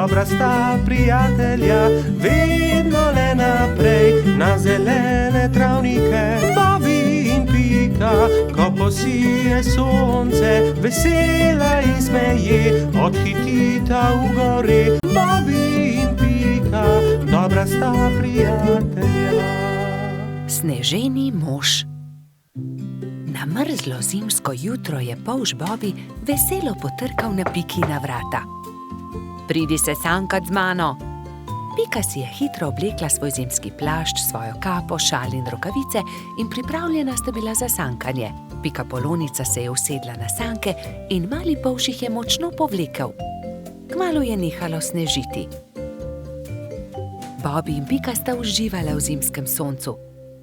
dobra sta prijatelja, vedno le naprej na zelene travnike. Bobby in Pika, ko posije sonce, vesela in smeje, odhitita v gori. Bobby in Pika, dobra sta prijatelja. Sneženi mož. Na mrzlo zimsko jutro je polž Bobby veselo potrkal na Pikina vrata. Pridi se sankat z mano. Pika si je hitro oblekla svoj zimski plašč, svojo kapo, šal in rokavice in pripravljena sta bila za sankanje. Pika Polonica se je usedla na sanke in mali polž jih je močno povlekel. Kmalu je nehalo snežiti. Bobby in Pika sta uživala v zimskem soncu.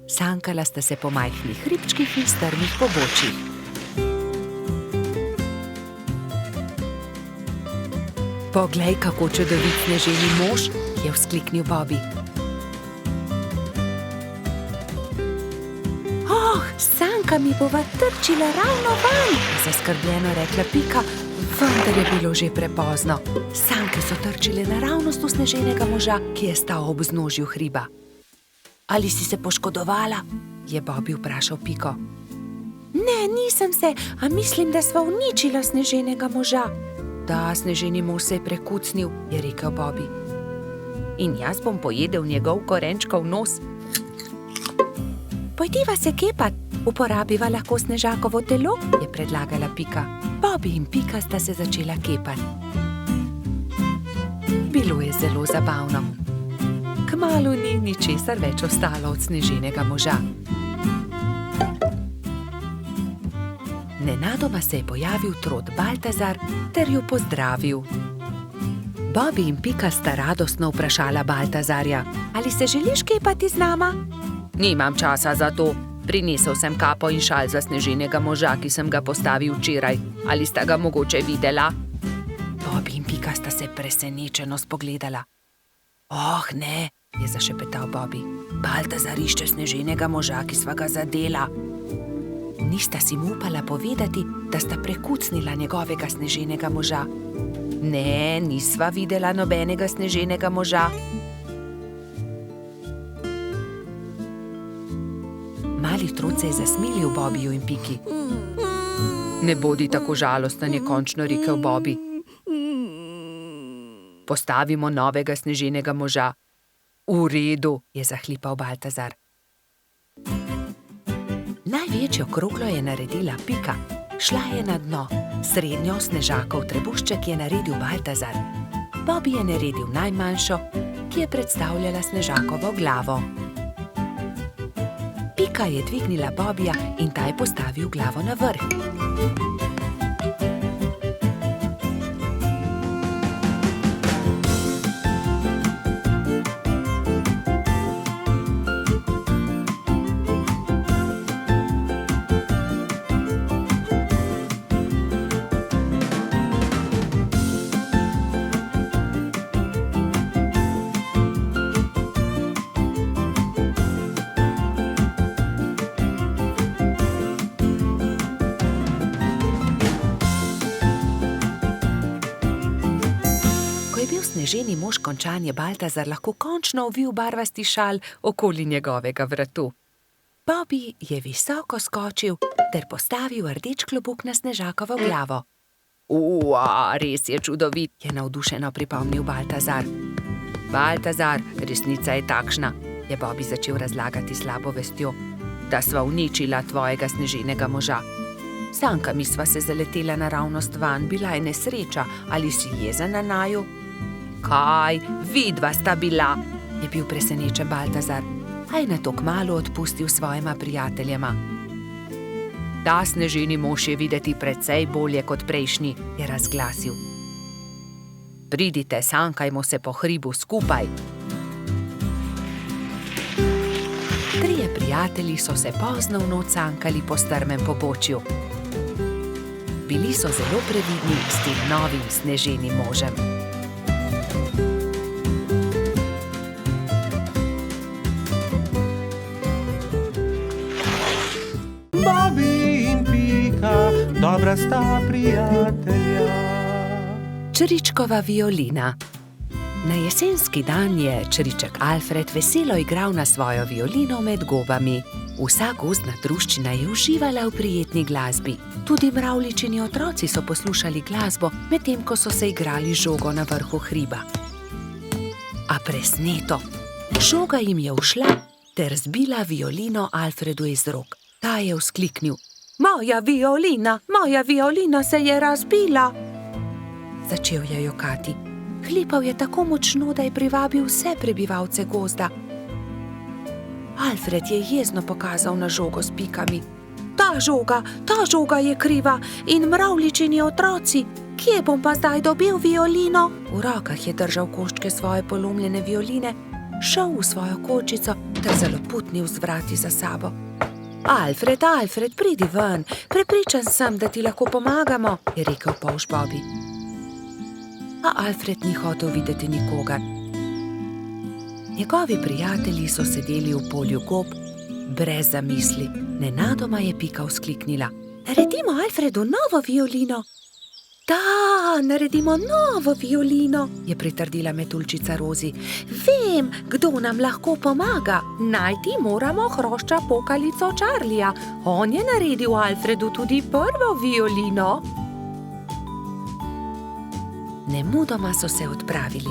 Sankala sta se po majhnih hribčkih in strmih pobočjih. Poglej, kako čudovit sneženi mož, je vzkliknil Bobby. Oh, sanka mi bova trčila ravno van, je zaskrbljeno rekla Pika, vendar je bilo že prepozno. Sanke so trčile naravnost v sneženega moža, ki je stal ob vznožju hriba. Ali si se poškodovala? Je Bobby vprašal Piko. Ne, nisem se, a mislim, da sva uničila sneženega moža. Da, sneženi mož se je prekucnil, je rekel Bobby. In jaz bom pojedel njegov korenčkov nos. Pojdiva se kepat, uporabiva lahko snežakovo telo, je predlagala Pika. Bobby in Pika sta se začela kepat. Bilo je zelo zabavno. Kmalu ni ničesar več ostalo od sneženega moža. Nenadoma se je pojavil trod Baltazar ter jo pozdravil. Bobby in Pika sta radostno vprašala Baltazarja, ali se želiš kepati z nama? Nimam časa za to. Prinesel sem kapo in šal za sneženega moža, ki sem ga postavil včeraj. Ali sta ga mogoče videla? Bobby in Pika sta se presenečeno spogledala. Oh, ne, je zašepetal Bobby. Baltazar išče sneženega moža, ki sva ga zadela. Nista si mu upala povedati, da sta prekucnila njegovega sneženega moža. Ne, nisva videla nobenega sneženega moža. Mali trud se je zasmilil Bobbyju in Piki. Ne bodi tako žalosten, je končno rekel Bobby. Postavimo novega sneženega moža. V redu, je zahlipal Baltazar. Največjo kroglo je naredila Pika. Šla je na dno. Srednjo snežakov trebušček je naredil Baltazar. Bobby je naredil najmanjšo, ki je predstavljala snežakovo glavo. Pika je dvignila Bobbyja in ta je postavil glavo na vrh. Sneženi mož končan je Baltazar lahko končno ovil barvasti šal okoli njegovega vratu. Bobby je visoko skočil ter postavil rdeč klobuk na snežakovo glavo. Res je čudovit, je navdušeno pripomnil Baltazar. Baltazar, resnica je takšna, je Bobby začel razlagati slabo vestjo, da sva uničila tvojega sneženega moža. Sankami sva se zaletela naravnost van, bila je nesreča, ali si jezen na naju? Kaj, vidva sta bila, je bil presenečen Baltazar, a je nato kmalu odpustil svojima prijateljema. Ta sneženi mož je videti precej bolje kot prejšnji, je razglasil. Pridite, sankajmo se po hribu skupaj. Trije prijatelji so se pozno v noč sankali po strmem pobočju. Bili so zelo previdni s tem novim sneženim možem. Bobby in Pika, dobra sta prijatelja. Čričkova violina. Na jesenski dan je čriček Alfred veselo igral na svojo violino med gobami. Vsa gozdna druščina je uživala v prijetni glasbi. Tudi mravljičini otroci so poslušali glasbo, medtem ko so se igrali žogo na vrhu hriba. A presneto, žoga jim je ušla ter zbila violino Alfredu iz rok. Ta je vzkliknil: moja violina se je razbila! Začel je jokati. Hlipal je tako močno, da je privabil vse prebivalce gozda. Alfred je jezno pokazal na žogo s pikami. Ta žoga je kriva in mravljičini otroci. Kje bom pa zdaj dobil violino? V rokah je držal koščke svoje polomljene violine, šel v svojo kočico ter zaloputnil z vrati za sabo. Alfred, pridi ven, prepričan sem, da ti lahko pomagamo, je rekel polž Bobby. A Alfred ni hotel videti nikogar. Njegovi prijatelji so sedeli v polju gob, brez zamisli. Nenadoma je Pika vzkliknila: naredimo Alfredu novo violino! Da, naredimo novo violino, je pritrdila metuljčica Rozi. Vem, kdo nam lahko pomaga. Najti moramo hrošča pokalico Charlija. On je naredil Alfredu tudi prvo violino. Nemudoma so se odpravili.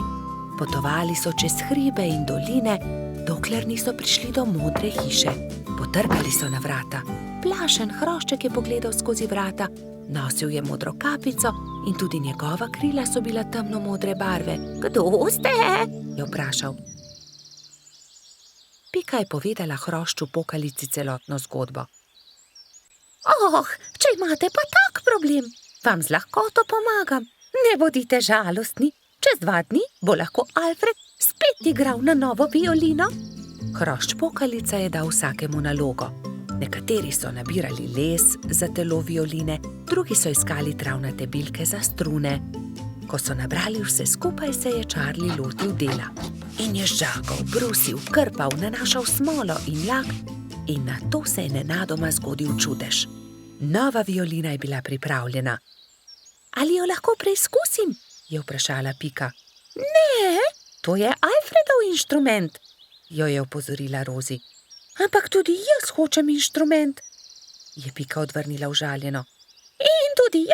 Potovali so čez hribe in doline, dokler niso prišli do modre hiše. Potrkali so na vrata. Plašen hrošček je pogledal skozi vrata. Nosil je modro kapico in tudi njegova krila so bila temno-modre barve. Kdo ste? Je vprašal. Pika je povedala hrošču pokalici celotno zgodbo. Če imate pa tak problem, vam z lahkoto pomagam. Ne bodite žalostni, čez 2 dni bo lahko Alfred spet igral na novo violino. Hrošč pokalica je dal vsakemu nalogo. Nekateri so nabirali les za telo violine, drugi so iskali travnate bilke za strune. Ko so nabrali vse skupaj, se je Charlie lotil dela. In je žagal, brusil, krpal, nanašal smolo in lak in nato se je nenadoma zgodil čudež. Nova violina je bila pripravljena. Ali jo lahko preizkusim? Je vprašala Pika. Ne, to je Alfredov inštrument, jo je opozorila Rozi. Ampak tudi jaz hočem inštrument, je Pika odvrnila užaljeno. In tudi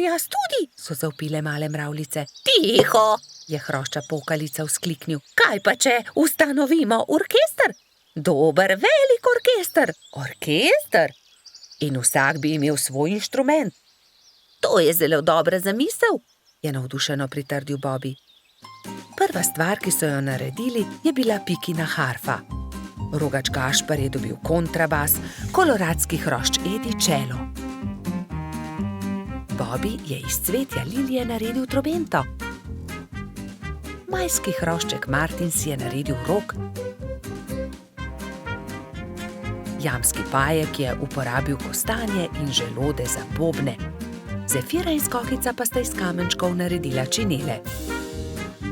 jaz tudi, so zavpile male mravljice. Tiho, je hrošča pokalica vzkliknil. Kaj pa če ustanovimo orkester? Dober, velik orkester. Orkester? In vsak bi imel svoj inštrument. To je zelo dobra zamisel, je navdušeno pritrdil Bobby. Prva stvar, ki so jo naredili, je bila Pikina harfa. Rogač Gašper je dobil kontrabas, koloradski hrošč Edi čelo. Bobby je iz cvetja lilije naredil trobento. Majski hrošček Martin si je naredil rog. Jamski pajek je uporabil kostanje in želode za bobne. Zefira in Skokica pa sta iz kamenčkov naredila činele.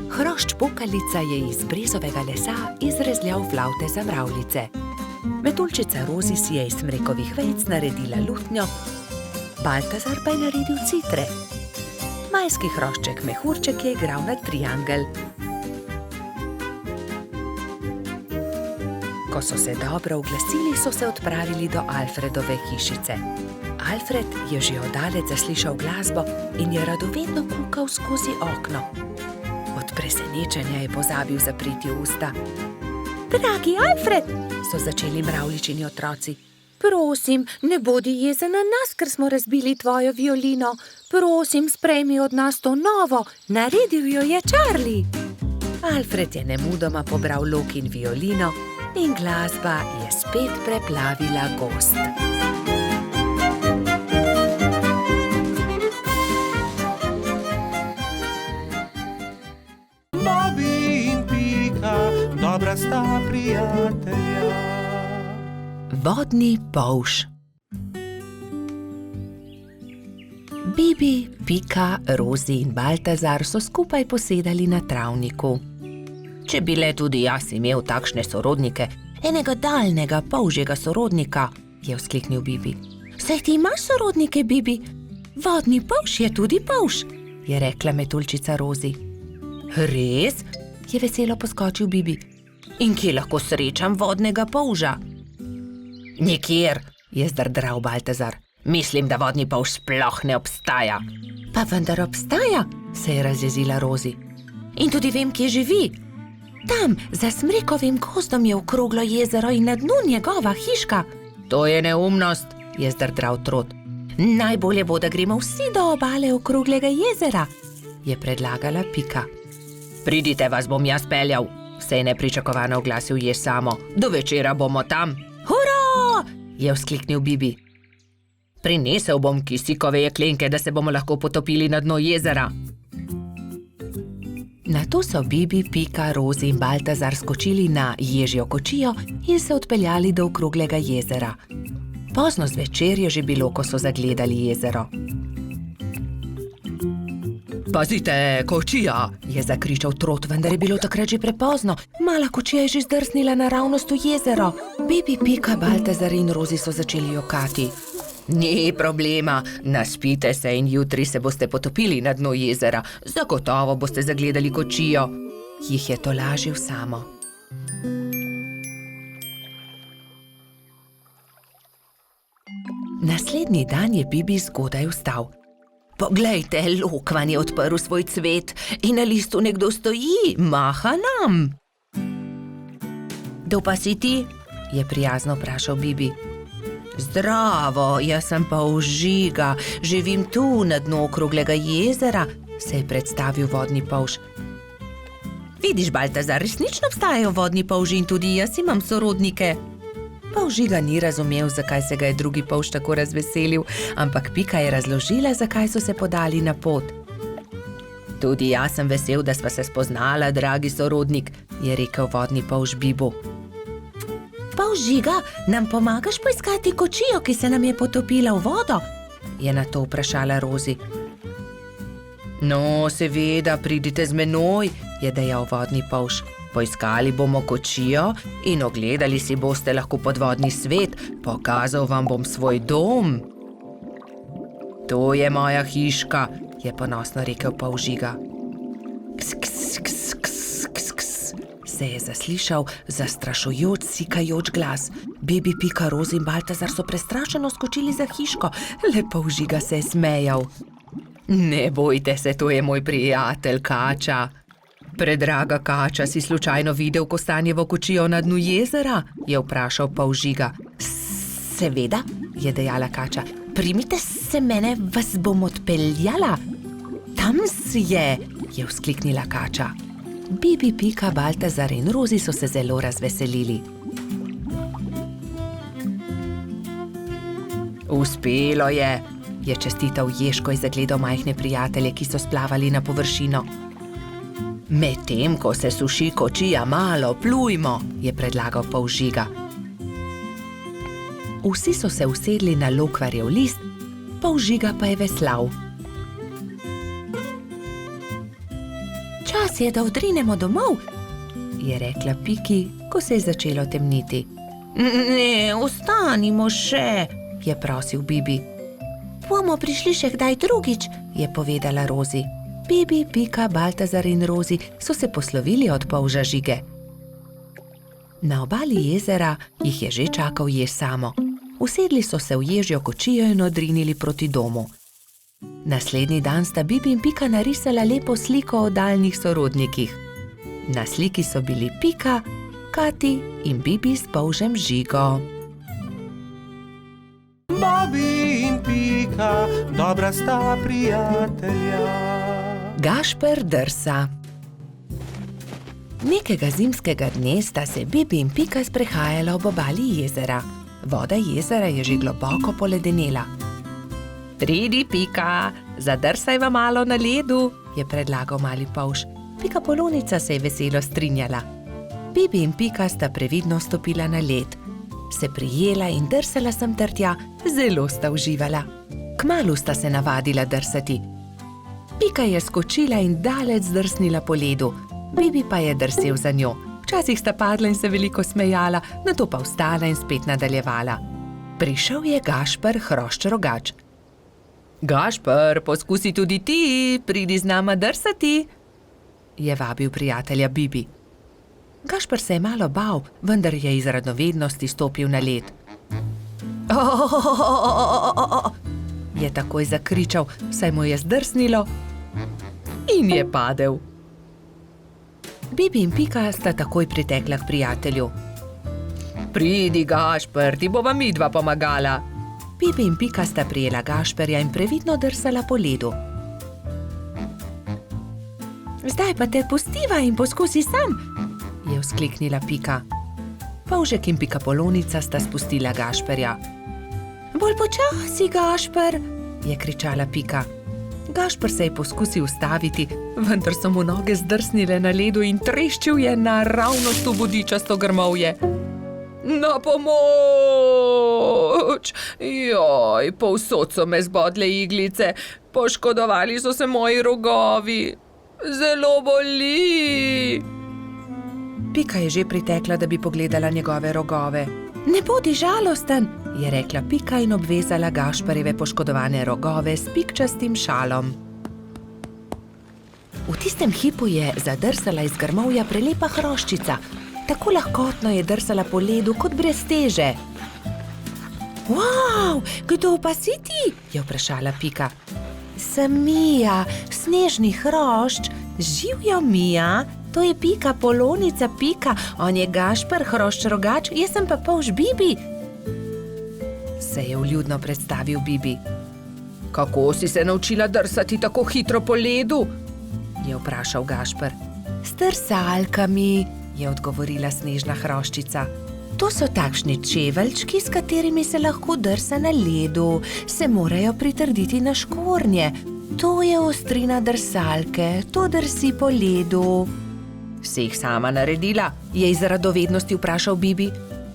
Hrošč pokalica je iz brezovega lesa izrezljal flavte za mravljice. Metuljčica Rozi si je iz smrekovih vejic naredila lutnjo, Baltazar pa je naredil citre. Majski hrošček Mehurček je igral na triangel. Ko so se dobro oglasili, so se odpravili do Alfredove hišice. Alfred je že oddaleč zaslišal glasbo in je radovedno kukal skozi okno. Od presenečenja je pozabil zapreti usta. Dragi Alfred, so začeli mravljičini otroci. Prosim, ne bodi jezen na nas, ker smo razbili tvojo violino. Prosim, sprejmi od nas to novo, naredil jo je Charlie. Alfred je nemudoma pobral lok in violino in glasba je spet preplavila gozd. Bobby in Pika, dobra sta prijatelja. Vodni polž. Bibi, Pika, Rozi in Baltazar so skupaj posedali na travniku. Če bi le tudi jaz imel takšne sorodnike, enega daljnega polžjega sorodnika, je vzkliknil Bibi. Saj ti imaš sorodnike, Bibi? Vodni polž je tudi polž, je rekla metuljčica Rozi. Res? je veselo poskočil Bibi. In kje lahko srečam vodnega polža? Nikjer, je zdrdral Baltazar. Mislim, da vodni polž sploh ne obstaja. Pa vendar obstaja, se je razjezila Rozi. In tudi vem, kje živi. Tam, za smrekovim gozdom je okroglo jezero in na dnu njegova hiška. To je neumnost, je zdrdral Trot. Najbolje bo, da gremo vsi do obale okroglega jezera, je predlagala Pika. Pridite, vas bom jaz peljal, se je nepričakovano oglasil Jež Samo. Do večera bomo tam. Hurra! Je vzkliknil Bibi. Prinesel bom kisikove jeklenke, da se bomo lahko potopili na dno jezera. Nato so Bibi, Pika, Rozi in Baltazar skočili na ježjo kočijo in se odpeljali do okroglega jezera. Pozno zvečer je že bilo, ko so zagledali jezero. Pazite, kočija, je zakričal Trot, vendar je bilo takrat že prepozno. Mala kočija je že zdrsnila naravnost v jezero. Bibi, Pika, Baltazar in Rozi so začeli jokati. Ni problema, naspite se in jutri se boste potopili na dno jezera. Zagotovo boste zagledali kočijo, jih je tolažil Samo. Naslednji dan je Bibi zgodaj vstal. Poglejte, lokvan je odprl svoj cvet in na listu nekdo stoji, maha nam. Kdo pa si ti? Je prijazno vprašal Bibi. Zdravo, jaz sem polž Žiga, živim tu na dnu okroglega jezera, se je predstavil vodni polž. Vidiš, Baltazar, resnično obstajajo vodni polži in tudi jaz imam sorodnike. Polž Žiga ni razumel, zakaj se ga je drugi polž tako razveselil, ampak Pika je razložila, zakaj so se podali na pot. Tudi jaz sem vesel, da sva se spoznala, dragi sorodnik, je rekel vodni polž Bibu. Polž Žiga, nam pomagaš poiskati kočijo, ki se nam je potopila v vodo? Je na to vprašala Rozi. No, seveda, pridite z menoj, je dejal vodni polž. Poiskali bomo kočijo in ogledali si boste lahko podvodni svet, pokazal vam bom svoj dom. To je moja hiška, je ponosno rekel polž Žiga. Ks, ks, ks, ks, ks, ks, se je zaslišal zastrašujoč, sikajoč glas. Bibi, Pika, Rozi in Baltazar so prestrašeno skočili za hiško, le polž Žiga se je smejal. Ne bojte se, to je moj prijatelj Kača. Predraga Kača, si slučajno videl kostanjevo kočijo na dnu jezera? Je vprašal polž Žiga. Seveda, je dejala Kača. Primite se mene, vas bom odpeljala. Tam je vzkliknila Kača. Bibi, Pika, Baltazar in Rozi so se zelo razveselili. Uspelo je čestital Jež, ko je zagledal majhne prijatelje, ki so splavali na površino. Medtem, ko se suši kočija, malo plujmo, je predlagal polž Žiga. Vsi so se usedli na lokvarjev list, polž Žiga pa je veslal. Čas je, da odrinemo domov, je rekla Piki, ko se je začelo temniti. Ne, ostanimo še, je prosil Bibi. Bomo prišli še kdaj drugič, je povedala Rozi. Bibi, Pika, Baltazar in Rozi so se poslovili od polža Žige. Na obali jezera jih je že čakal Jež Samo. Usedli so se v ježjo kočijo in odrinili proti domu. Naslednji dan sta Bibi in Pika narisala lepo sliko o daljnih sorodnikih. Na sliki so bili Pika, Kati in Bibi s polžem Žigo. Bobi in Pika, dobra sta prijatelja. Gašper drsa. Nekega zimskega dne sta se Bibi in Pika sprehajala ob obali jezera. Voda jezera je že globoko poledenela. Pridi, Pika, zadrsajva malo na ledu, je predlagal mali polž. Pika Polonica se je veselo strinjala. Bibi in Pika sta previdno stopila na led. Se prijela in drsala sem ter tja, zelo sta uživala. Kmalu sta se navadila drsati. Pika je skočila in daleč zdrsnila po ledu, Bibi pa je drsel za njo. Včasih sta padla in se veliko smejala, nato pa vstala in spet nadaljevala. Prišel je Gašper Hrošč Rogač. Gašper, poskusi tudi ti, pridi z nama drsati. je vabil prijatelja Bibi. Gašper se je malo bal, vendar je iz radovednosti stopil na led. Je takoj zakričal, saj mu je zdrsnilo in je padel. Bibi in Pika sta takoj pritekla k prijatelju. Pridi, Gašper, ti bova midva pomagala. Bibi in Pika sta prijela Gašperja in previdno drsala po ledu. Zdaj pa te pustiva in poskusi sam, je vzkliknila Pika. Polžek in Pikapolonica sta spustila Gašperja. Bolj počasi, Gašper, je kričala Pika. Gašper se je poskusil ustaviti, vendar so mu noge zdrsnile na ledu in treščil je naravnost v bodičasto grmovje. Na pomoč! Joj, povsod so me zbodle iglice, poškodovali so se moji rogovi. Zelo boli! Pika je že pritekla, da bi pogledala njegove rogove. Ne bodi žalosten, je rekla Pika in obvezala Gašperjeve poškodovane rogove s pikčastim šalom. V tistem hipu je zadrsala iz grmovja prelepa hroščica. Tako lahkotno je drsala po ledu kot brez teže. Wow, kdo pa si ti? Je vprašala Pika. Sem Mija, snežni hrošč. Živjo, Mija, to je Pikapolonica Pika, on je Gašper, hrošč rogač, jaz sem pa polž Bibi. Se je vljudno predstavil Bibi. Kako si se naučila drsati tako hitro po ledu? Je vprašal Gašper. S drsalkami, je odgovorila snežna hroščica. To so takšni čeveljčki, s katerimi se lahko drsa na ledu, se morajo pritrditi na škornje. To je ostrina drsalke, to drsi po ledu. Si jih sama naredila? Je iz radovednosti vprašal Bibi.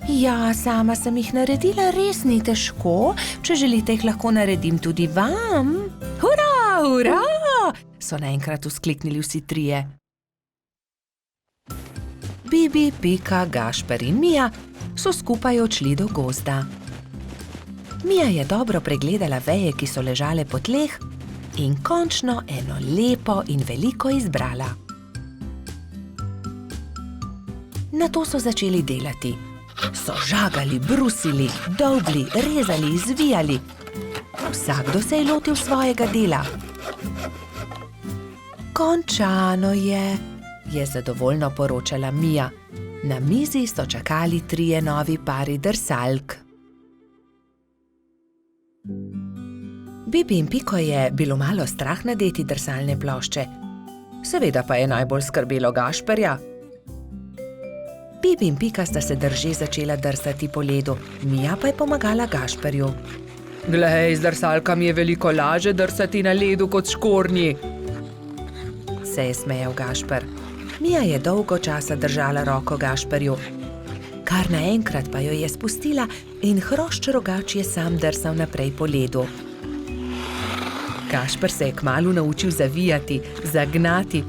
Ja, sama sem jih naredila, res ni težko. Če želite, jih lahko naredim tudi vam. Hurra, hurra! So naenkrat vzkliknili vsi trije. Bibi, Pika, Gašper in Mija so skupaj odšli do gozda. Mija je dobro pregledala veje, ki so ležale po tleh, in končno eno lepo in veliko izbrala. Nato so začeli delati. So žagali, brusili, dolgli, rezali, zvijali. Vsakdo se je lotil svojega dela. Končano je zadovoljno poročala Mija. Na mizi so čakali trije novi pari drsalk. Bibi in Piko je bilo malo strah nadeti drsalne plošče. Seveda pa je najbolj skrbelo Gašperja. Bibi in Pika sta se drže začela drsati po ledu, Mija pa je pomagala Gašperju. Glej, z drsalkami je veliko laže drsati na ledu kot škornji, se je smejal Gašper. Mija je dolgo časa držala roko Gašperju. Kar naenkrat pa jo je spustila in hrošč rogač je sam drsal naprej po ledu. Gašper se je kmalu naučil zavijati, zagnati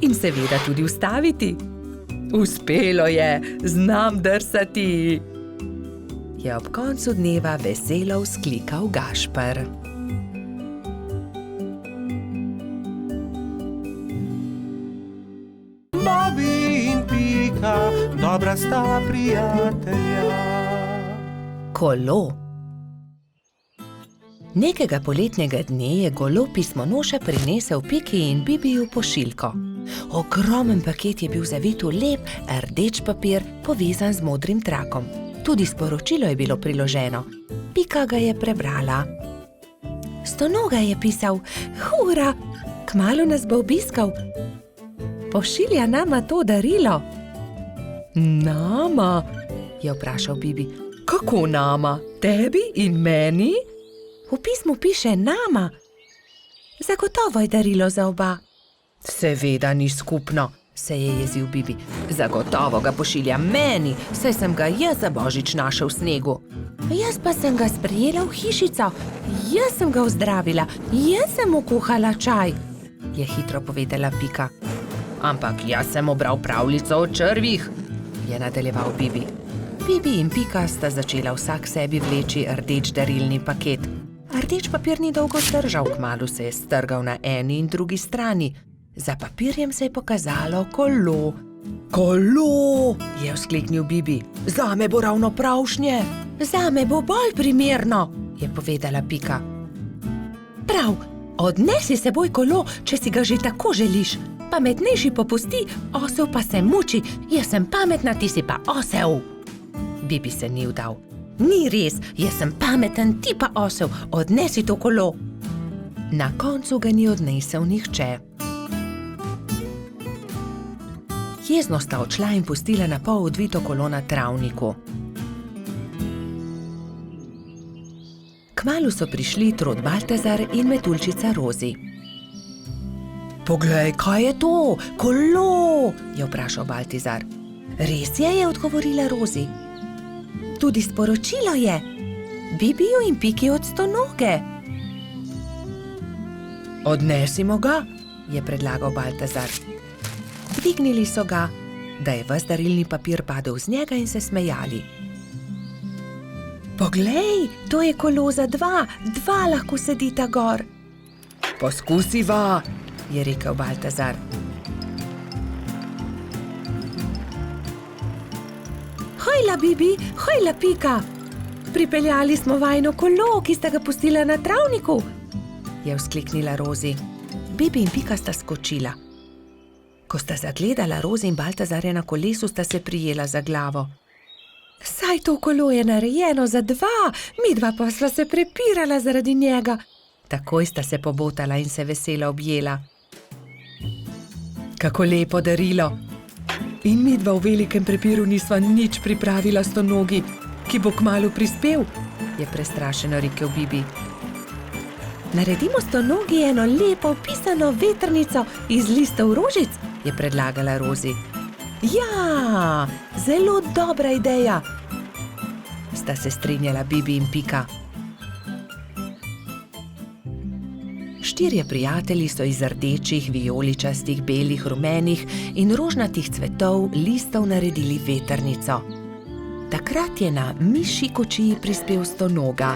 in seveda tudi ustaviti. Uspelo je, znam drsati, je ob koncu dneva veselo vzklikal Gašper. Bobi in Pika, dobra sta prijatelja. Kolo. Nekega poletnega dne je golo pismonoša prinesel Piki in Bibiju pošiljko. Ogromen paket je bil zavit v lep, rdeč papir, povezan z modrim trakom. Tudi sporočilo je bilo priloženo. Pika ga je prebrala. Stonoga je pisal, hura, kmalu nas bo obiskal. Pošilja nama to darilo. Nama? Je vprašal Bibi. Kako nama? Tebi in meni? V pismu piše nama. Zagotovo je darilo za oba. Seveda ni skupno, se je jezil Bibi. Zagotovo ga pošilja meni, saj sem ga jaz za božič našel v snegu. Jaz pa sem ga sprejela v hišico. Jaz sem ga ozdravila. Jaz sem mu kuhala čaj, je hitro povedala Pika. Ampak jaz sem obral pravljico o črvih, je nadaljeval Bibi. Bibi in Pika sta začela vsak sebi vleči rdeč darilni paket. Rdeč papir ni dolgo zdržal, kmalu se je strgal na eni in drugi strani. Za papirjem se je pokazalo kolo. Kolo, je vzkliknil Bibi. Zame bo ravno pravšnje. Zame bo bolj primerno, je povedala Pika. Prav, odnesi s seboj kolo, če si ga že tako želiš. Pametnejši popusti, osel pa se muči. Jaz sem pametna, ti si pa osel. Bibi se ni vdal. Ni res, jaz sem pameten, ti pa osel. Odnesi to kolo. Na koncu ga ni odnesel nihče. Jezno sta odšla in pustila na pol odvito kolo na travniku. Kmalu so prišli Trod Baltazar in Metuljčica Rozi. Poglej, kaj je to? Kolo, je vprašal Baltazar. Res je, je odgovorila Rozi. Tudi sporočilo je. Bibiju in Piki od Stonoge. Odnesimo ga, je predlagal Baltazar. Dvignili so ga, da je ves darilni papir padel z njega in se smejali. Poglej, to je kolo za dva lahko sedita gor. Poskusiva, je rekel Baltazar. Hojla, Bibi, hojla, Pika. Pripeljali smo vajino kolo, ki sta ga pustila na travniku, je vzkliknila Rozi. Bibi in Pika sta skočila. Ko sta zagledala Rozi in Baltazarja na kolesu, sta se prijela za glavo. Saj to kolo je narejeno za dva, midva pa sva se prepirala zaradi njega. Takoj sta se pobotala in se veselo objela. Kako lepo darilo. In midva v velikem prepiru nisva nič pripravila Stonogi, ki bo kmalu prispel, je prestrašeno rekel Bibi. Naredimo Stonogi eno lepo pisano vetrnico iz listov rožic, je predlagala Rozi. Ja, zelo dobra ideja, sta se strinjala Bibi in Pika. Štirje prijatelji so iz rdečih, vijoličastih, belih, rumenih in rožnatih cvetov listov naredili vetrnico. Takrat je na mišji kočiji prispel Stonoga.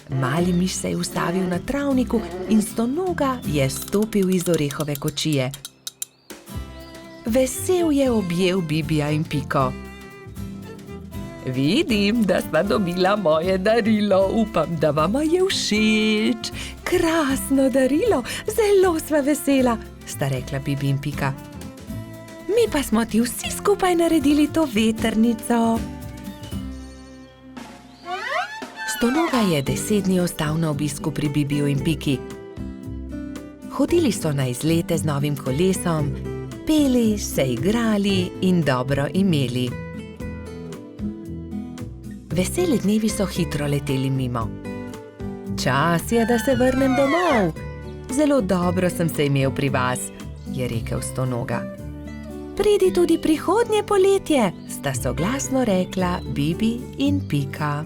Mali miš se je ustavil na travniku in Stonoga je stopil iz orehove kočije. Vesel je objel Bibija in Piko. Vidim, da sva dobila moje darilo, upam, da vama je všeč. Krasno darilo, zelo sva vesela, sta rekla Bibi in Pika. Mi pa smo ti vsi skupaj naredili to vetrnico. Stonoga je 10 dni ostal na obisku pri Bibiju in Piki. Hodili so na izlete z novim kolesom, peli, se igrali in dobro imeli. Veseli dnevi so hitro leteli mimo. Čas je, da se vrnem domov. Zelo dobro sem se imel pri vas, je rekel Stonoga. Pridi tudi prihodnje poletje, sta soglasno rekla Bibi in Pika.